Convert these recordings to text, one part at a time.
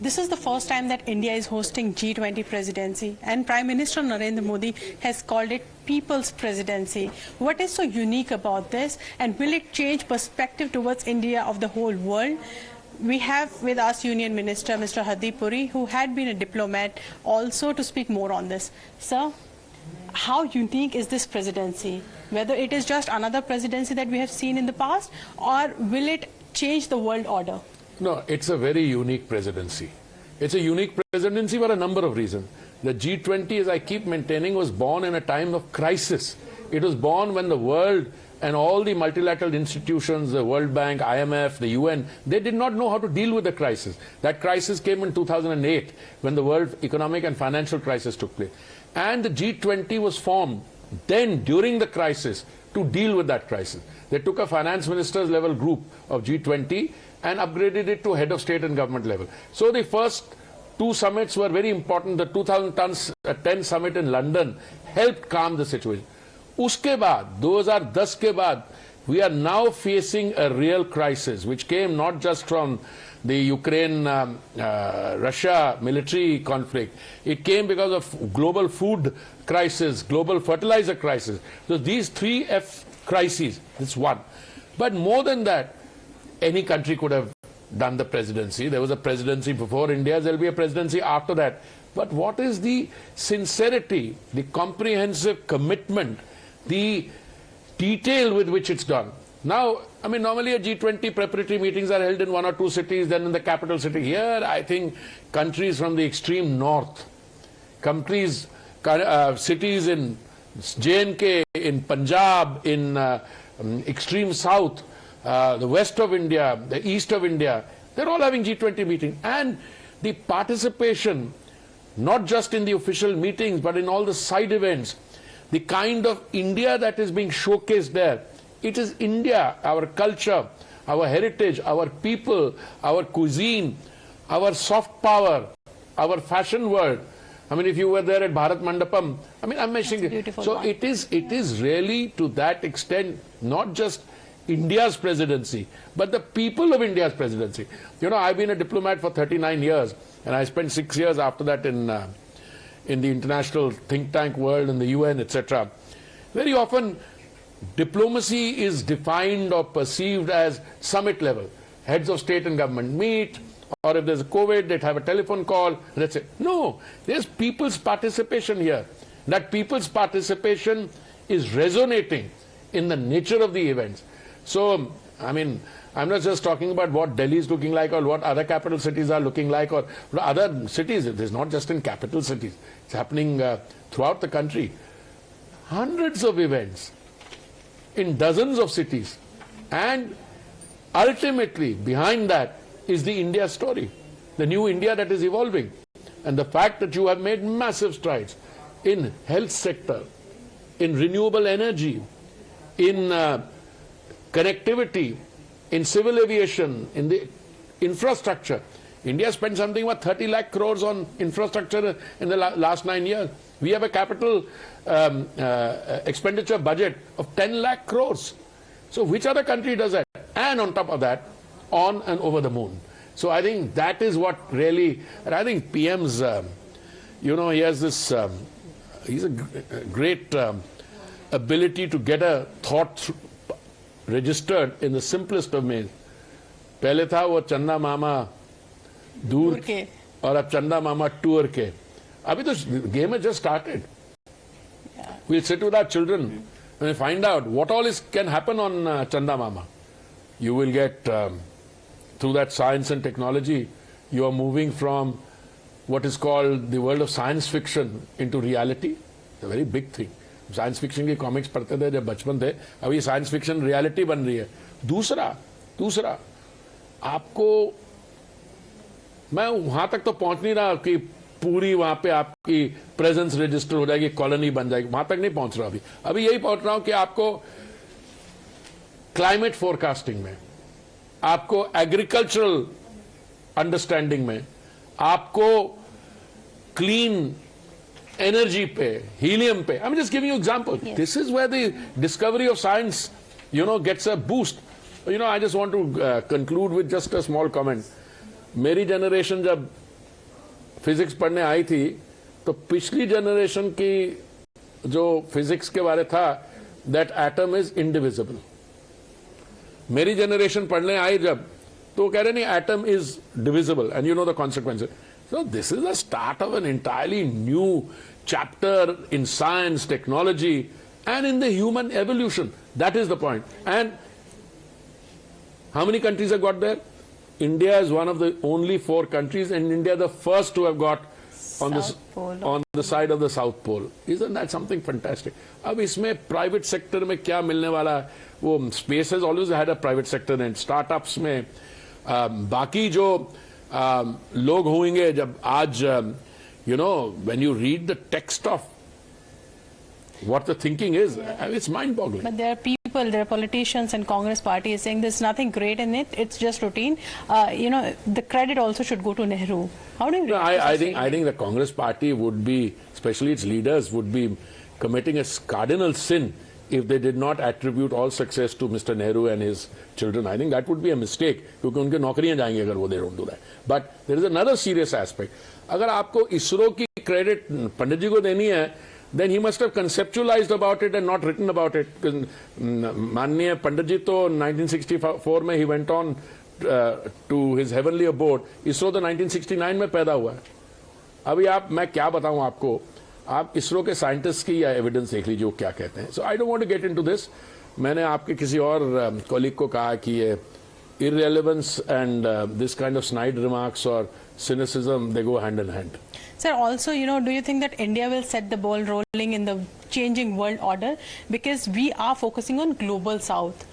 This is the first time that India is hosting G20 presidency, and Prime Minister Narendra Modi has called it People's Presidency. What is so unique about this, and will it change perspective towards India of the whole world? We have with us Union Minister Mr. Hardeep Puri, who had been a diplomat, also to speak more on this. Sir, how unique is this presidency? Whether it is just another presidency that we have seen in the past, or will it change the world order? No, it's a very unique presidency. It's a unique presidency for a number of reasons. The G20, as I keep maintaining, was born in a time of crisis. It was born when the world and all the multilateral institutions, the World Bank, IMF, the UN, they did not know how to deal with the crisis. That crisis came in 2008 when the world economic and financial crisis took place. And the G20 was formed then during the crisis to deal with that crisis. They took a finance ministers level group of G20 and upgraded it to head of state and government level. So the first two summits were very important. The 2010 summit in London helped calm the situation. Uske baad, 2010 ke baad, we are now facing a real crisis which came not just from the Ukraine-Russia military conflict. It came because of global food crisis, global fertilizer crisis. So these three F crises, it's one. But more than that, any country could have done the presidency. There was a presidency before India's, there will be a presidency after that. But what is the sincerity, the comprehensive commitment, the detail with which it's done? Now, I mean, normally a G20 preparatory meetings are held in one or two cities, then in the capital city. Here, I think countries from the extreme north, countries, cities in J&K, in Punjab, in extreme south, the west of India, the east of India, they're all having G20 meetings. And the participation, not just in the official meetings, but in all the side events, the kind of India that is being showcased there, it is India, our culture, our heritage, our people, our cuisine, our soft power, our fashion world. I mean, if you were there at Bharat Mandapam, I mean, I'm mentioning it. So it is really to that extent, not just India's presidency, but the people of India's presidency. You know, I've been a diplomat for 39 years, and I spent 6 years after that in the international think tank world, in the UN, etc. Very often, diplomacy is defined or perceived as summit level. Heads of state and government meet, or if there's a COVID, they'd have a telephone call, that's it. No, there's people's participation here. That people's participation is resonating in the nature of the events. So, I mean, I'm not just talking about what Delhi is looking like or what other capital cities are looking like or other cities. It is not just in capital cities. It's happening throughout the country. Hundreds of events in dozens of cities. And ultimately, behind that is the India story, the new India that is evolving. And the fact that you have made massive strides in health sector, in renewable energy, in connectivity, in civil aviation, in the infrastructure. India spent something about 30 lakh crores on infrastructure in the last 9 years. We have a capital expenditure budget of 10 lakh crores. So which other country does that? And on top of that, on and over the moon. So I think that is what really, and I think PM's, you know, he has this, he's a great ability to get a thought registered in the simplest of ways. पहले था वो चंदा मामा दूर के और अब चंदा मामा tour के. अभी तो game has just started. We'll sit with our children and we find out what all can happen on Chanda Mama. You will get, through that science and technology, you are moving from what is called the world of science fiction into reality. It's a very big thing. Science fiction की comics पढ़ते थे जब बचपन थे, अब ये science fiction reality बन रही है. दूसरा आपको, मैं वहां तक तो पहुंच नहीं रहा कि पूरी वहां पे आपकी प्रेजेंस रजिस्टर हो जाएगी, कॉलोनी बन जाएगी, वहां तक नहीं पहुंच रहा अभी यही पहुंच रहा हूं कि आपको क्लाइमेट फोरकास्टिंग में, आपको एग्रीकल्चरल अंडरस्टैंडिंग में, आपको clean energy pe, helium pe. I'm just giving you example. Yes. This is where the discovery of science, you know, gets a boost. You know, I just want to conclude with just a small comment. मेरी generation जब physics पढ़ने आई थी तो पिछली generation की जो physics के बारे था दैट एटम इज इंडिविजिबल. मेरी जनरेशन पढ़ने आई जब तो कह रहे नहीं atom is divisible and you know the consequences. So this is the start of an entirely new chapter in science, technology, and in the human evolution. That is the point. And how many countries have got there? India is one of the only 4 countries, and India the first to have got on the side of the South Pole. Isn't that something fantastic? अब इसमें private sector में क्या मिलने वाला है? वो space has always had a private sector, and startups में बाकी जो लोग होंगे जब आज you know, when you read the text of what the thinking is, it's mind-boggling. But there are people, there are politicians and Congress party is saying there's nothing great in it. It's just routine. You know, the credit also should go to Nehru. How do you? No, I think the Congress party would be, especially its leaders, would be committing a cardinal sin if they did not attribute all success to Mr. Nehru and his children. I think that would be a mistake, क्योंकि उनके नौकरियां जाएंगी अगर वो they don't do that. But there is another serious aspect. अगर आपको इसरो की credit पंडित जी को देनी है, then he must have conceptualized about it and not written about it. माननीय पंडित जी तो 1964 में he went on to his heavenly abode. ISRO तो 1969 में पैदा हुआ है. अभी मैं क्या बताऊं आपको, आप इसरो के साइंटिस्ट की या एविडेंस देख लीजिए वो क्या कहते हैं. So I don't want to get into this. मैंने आपके किसी और कॉलीग को कहा कि ये irrelevance and this kind of snide remarks or cynicism, they go hand in hand. Sir, also, you know, do you think that India will set the ball rolling in the changing world order? Because we are focusing on global south.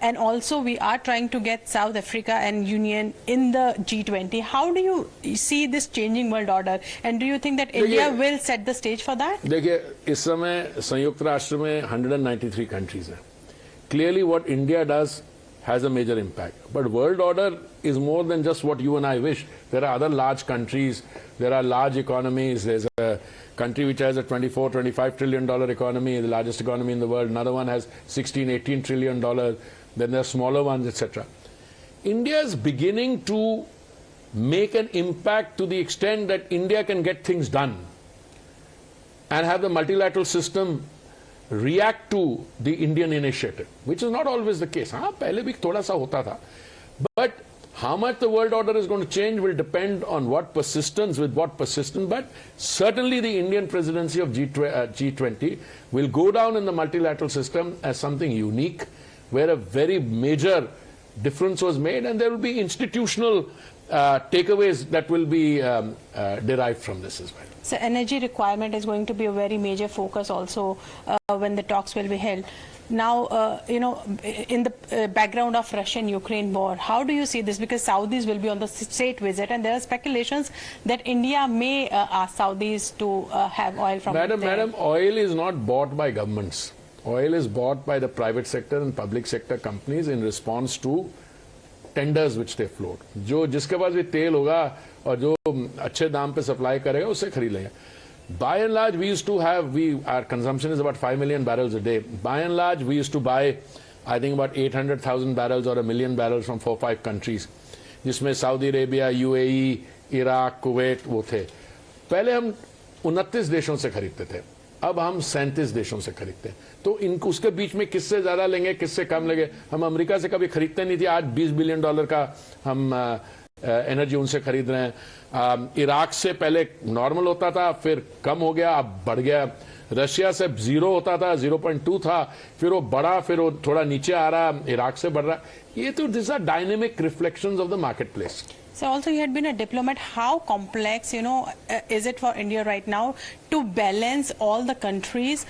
And also we are trying to get South Africa and Union in the G-20. How do you see this changing world order? And do you think that India will set the stage for that? देखिए, इस समय संयुक्त राष्ट्र में 193 countries हैं. Clearly what India does has a major impact. But world order is more than just what you and I wish. There are other large countries, there are large economies. There's a country which has a $24-25 trillion economy, the largest economy in the world. Another one has $16-18 trillion. Then there are smaller ones, etc. India is beginning to make an impact to the extent that India can get things done and have the multilateral system react to the Indian initiative, which is not always the case. हाँ, पहले भी थोड़ा सा होता था. But how much the world order is going to change will depend on what persistence, with what persistence. But certainly the Indian presidency of G20 will go down in the multilateral system as something unique, where a very major difference was made, and there will be institutional takeaways that will be derived from this as well. So energy requirement is going to be a very major focus also when the talks will be held. Now, you know, in the background of Russian-Ukraine war, how do you see this? Because Saudis will be on the state visit, and there are speculations that India may ask Saudis to have oil from there. Madam, oil is not bought by governments. Oil is bought by the private sector and public sector companies in response to tenders which they float. जो जिसके पास भी तेल होगा और जो अच्छे दाम पे सप्लाई करेगा उससे खरीद लेंगे. By and large, we used to have, our consumption is about 5 million barrels a day. By and large, we used to buy, I think, about 800,000 barrels or 1 million barrels from 4-5 countries, जिसमें Saudi Arabia, UAE, Iraq, Kuwait वो थे. पहले हम 29 देशों से खरीदते थे, अब हम 37 देशों से खरीदते हैं. तो इनको उसके बीच में किससे ज्यादा लेंगे, किससे कम लेंगे? हम अमेरिका से कभी खरीदते नहीं थे, आज $20 बिलियन का हम एनर्जी उनसे खरीद रहे हैं. इराक से पहले नॉर्मल होता था, फिर कम हो गया, अब बढ़ गया. रशिया से 0 होता था, 0.2 था, फिर वो बढ़ा, फिर वो थोड़ा नीचे आ रहा, इराक से बढ़ रहा. ये तो this are dynamic reflections of the marketplace. So also you had been a diplomat. How complex, you know, is it for India right now to balance all the countries?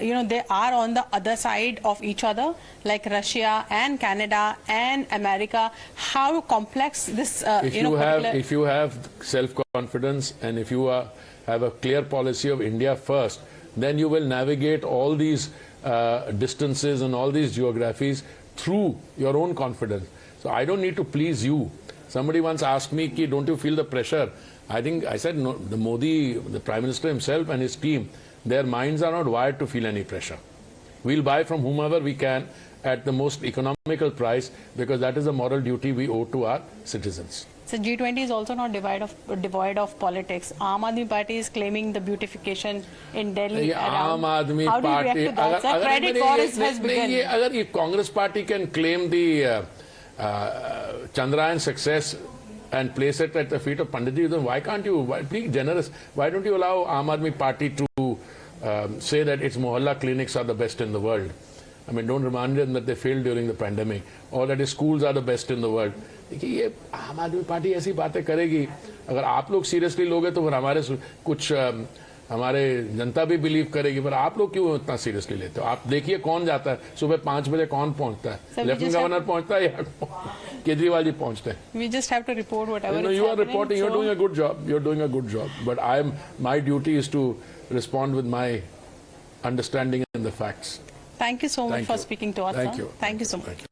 You know, they are on the other side of each other, like Russia and Canada and America. How complex this, if you have self-confidence and if you have a clear policy of India first, then you will navigate all these distances and all these geographies through your own confidence. So I don't need to please you. Somebody once asked me, don't you feel the pressure? I said, no, the Modi, the Prime Minister himself and his team, their minds are not wired to feel any pressure. We'll buy from whomever we can at the most economical price, because that is a moral duty we owe to our citizens. So G20 is also not devoid of politics. Aam Aadmi Party is claiming the beautification in Delhi. ये आम आदमी How do you party react to that? Sir, credit war has begun. अगर ये Congress party can claim the Chandrayaan success and place it at the feet of Panditji, then why can't you? Be generous. Why don't you allow Aam Aadmi Party to say that its mohalla clinics are the best in the world? I mean, don't remind them that they failed during the pandemic, or that its schools are the best in the world. देखिए ये आम आदमी party ऐसी बातें करेगी, अगर आप लोग सीरियसली लोगे तो फिर हमारे कुछ हमारे जनता भी बिलीव करेगी, पर आप लोग क्यों इतना सीरियसली लेते हो? आप देखिए कौन जाता है सुबह 5 बजे, कौन पहुंचता है? लेफ्टिनेंट गवर्नर पहुंचता है या केजरीवाल जी पहुंचते हैं? We just have to report whatever is you are happening, reporting. You're doing a good job. You're doing a good job. But my duty is to respond with my understanding and the facts. Thank you so much for speaking to us. Thank sir. you. Thank you so much.